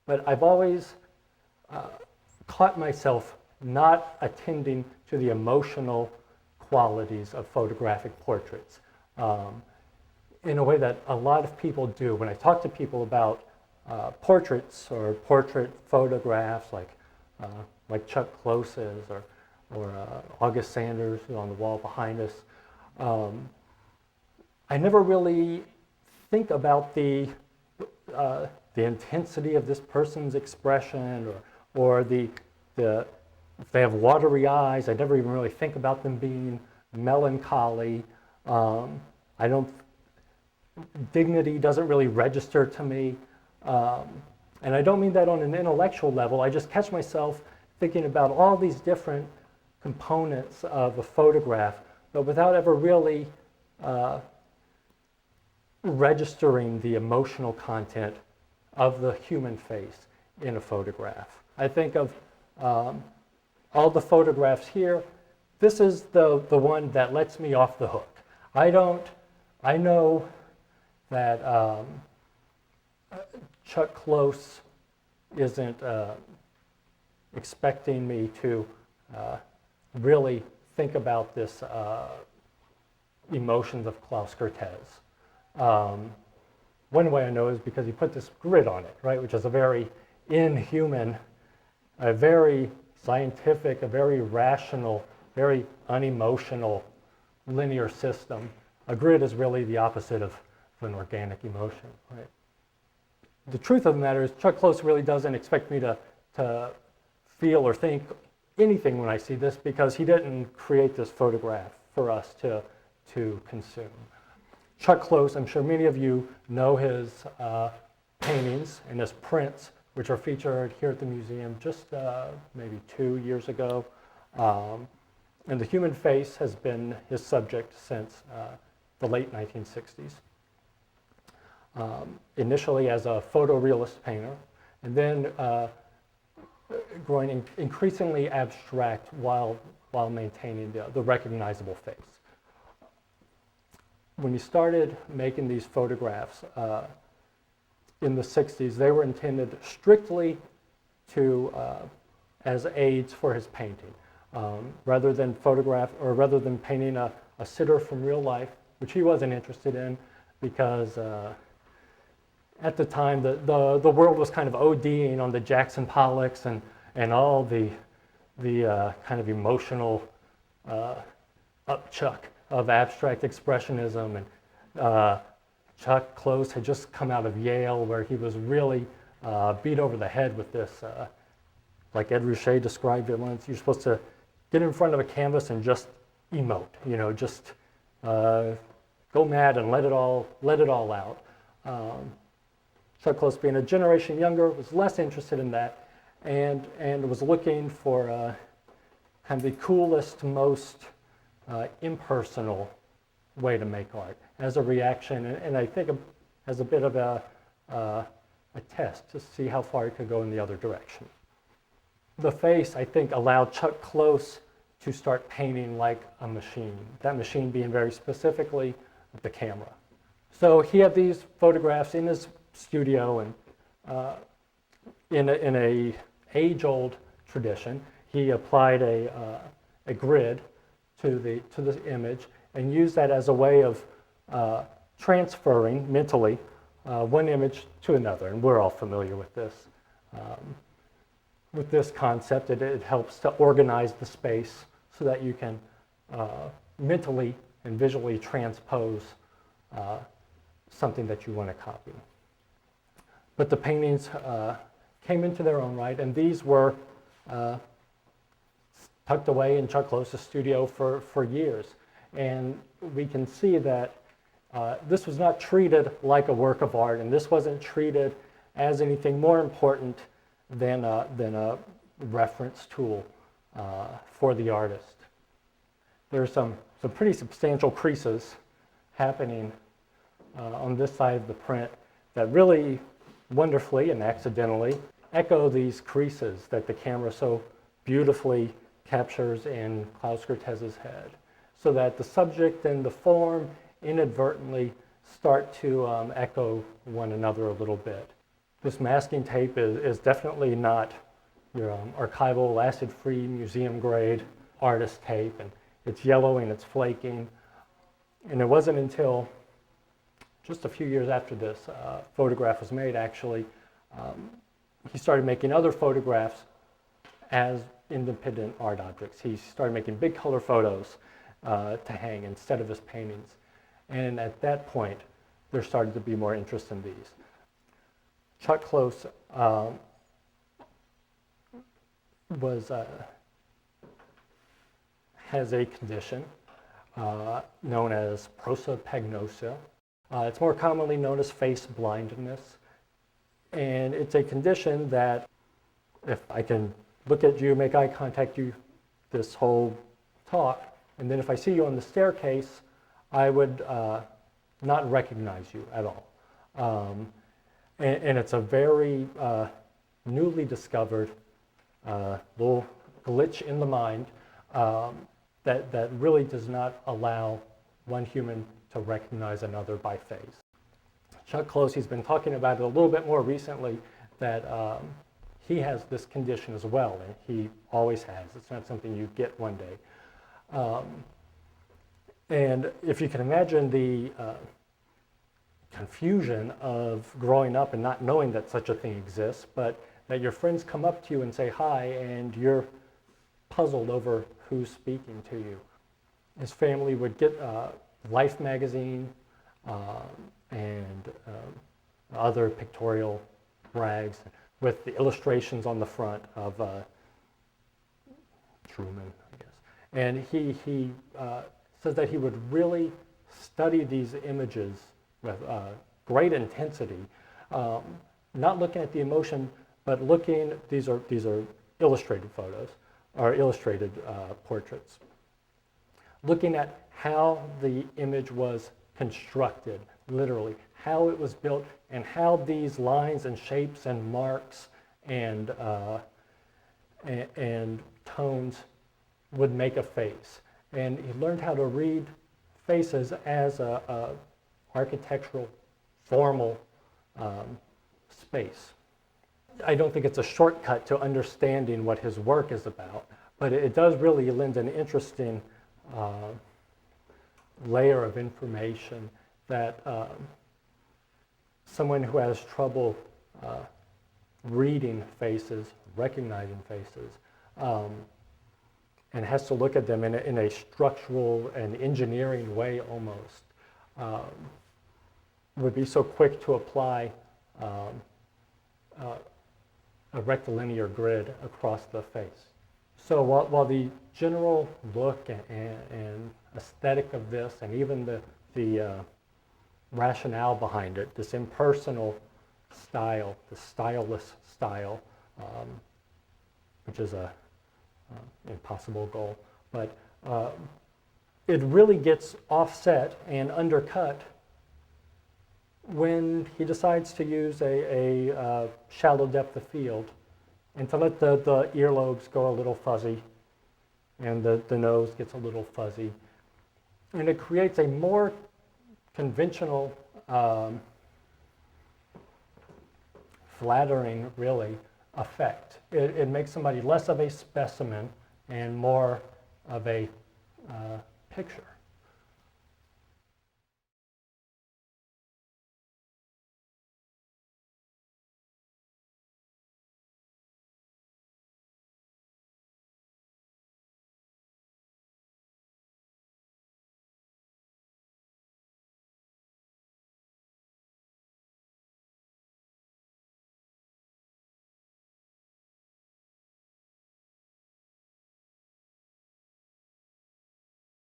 But I've always caught myself not attending to the emotional qualities of photographic portraits in a way that a lot of people do. When I talk to people about portraits or portrait photographs like Chuck Close's or August Sanders on the wall behind us, I never really think about the intensity of this person's expression or if they have watery eyes. I never even really think about them being melancholy. Dignity doesn't really register to me. And I don't mean that on an intellectual level. I just catch myself thinking about all these different components of a photograph, but without ever really registering the emotional content of the human face in a photograph. I think of all the photographs here. This is the one that lets me off the hook. I know that Chuck Close isn't expecting me to really think about this emotions of Klaus. One way I know is because he put this grid on it, right, which is a very inhuman, a very scientific, a very rational, very unemotional linear system. A grid is really the opposite of an organic emotion, right? The truth of the matter is Chuck Close really doesn't expect me to feel or think anything when I see this, because he didn't create this photograph for us to consume. Chuck Close, I'm sure many of you know his paintings and his prints, which are featured here at the museum just maybe 2 years ago. And the human face has been his subject since the late 1960s. Initially as a photorealist painter, and then growing increasingly abstract while maintaining the recognizable face. When he started making these photographs in the 60s, they were intended strictly as aids for his painting. Rather than painting a sitter from real life, which he wasn't interested in, because at the time the world was kind of ODing on the Jackson Pollocks and all the kind of emotional upchuck of abstract expressionism. And Chuck Close had just come out of Yale, where he was really beat over the head with this, like Ed Ruscha described it once. You're supposed to get in front of a canvas and just emote, just go mad and let it all out. Chuck Close, being a generation younger, was less interested in that, and was looking for kind of the coolest, most impersonal way to make art as a reaction, and I think as a bit of a test to see how far it could go in the other direction. The face, I think, allowed Chuck Close to start painting like a machine, that machine being very specifically the camera. So he had these photographs in his studio, and in a age-old tradition, he applied a grid to the image and used that as a way of transferring mentally one image to another. And we're all familiar with this. With this concept, it helps to organize the space so that you can mentally and visually transpose something that you want to copy. But the paintings came into their own right, and these were tucked away in Chuck Close's studio for years. And we can see that this was not treated like a work of art, and this wasn't treated as anything more important than a reference tool for the artist. There are some pretty substantial creases happening on this side of the print that really wonderfully and accidentally echo these creases that the camera so beautifully captures in Klaus Gertes's head, so that the subject and the form inadvertently start to echo one another a little bit. This masking tape is definitely not your archival, acid-free, museum-grade artist tape, and it's yellow and it's flaking. And it wasn't until just a few years after this photograph was made, actually, he started making other photographs as independent art objects. He started making big color photos to hang instead of his paintings. And at that point, there started to be more interest in these. Chuck Klaus has a condition known as prosopagnosia. It's more commonly known as face blindness. And it's a condition that if I can look at you, make eye contact you this whole talk, and then if I see you on the staircase, I would not recognize you at all. And it's a very newly discovered little glitch in the mind that really does not allow one human to recognize another by face. Chuck Klaus, he's been talking about it a little bit more recently, that he has this condition as well, and he always has. It's not something you get one day. And if you can imagine the confusion of growing up and not knowing that such a thing exists, but that your friends come up to you and say hi, and you're puzzled over who's speaking to you. His family would get Life magazine and other pictorial rags with the illustrations on the front of Truman, I guess. And he says that he would really study these images with great intensity, not looking at the emotion, but looking, these are illustrated photos, or illustrated portraits, looking at how the image was constructed, literally, how it was built, and how these lines and shapes and marks and tones would make a face. And he learned how to read faces as a architectural, formal space. I don't think it's a shortcut to understanding what his work is about, but it does really lend an interesting layer of information that someone who has trouble reading faces, recognizing faces, and has to look at them in a structural and engineering way almost, would be so quick to apply a rectilinear grid across the face. So while the general look and aesthetic of this, and even the rationale behind it, this impersonal style, the styleless style, which is a impossible goal, but it really gets offset and undercut when he decides to use a shallow depth of field and to let the earlobes go a little fuzzy and the nose gets a little fuzzy. And it creates a more conventional, flattering, really, effect. It makes somebody less of a specimen and more of a picture.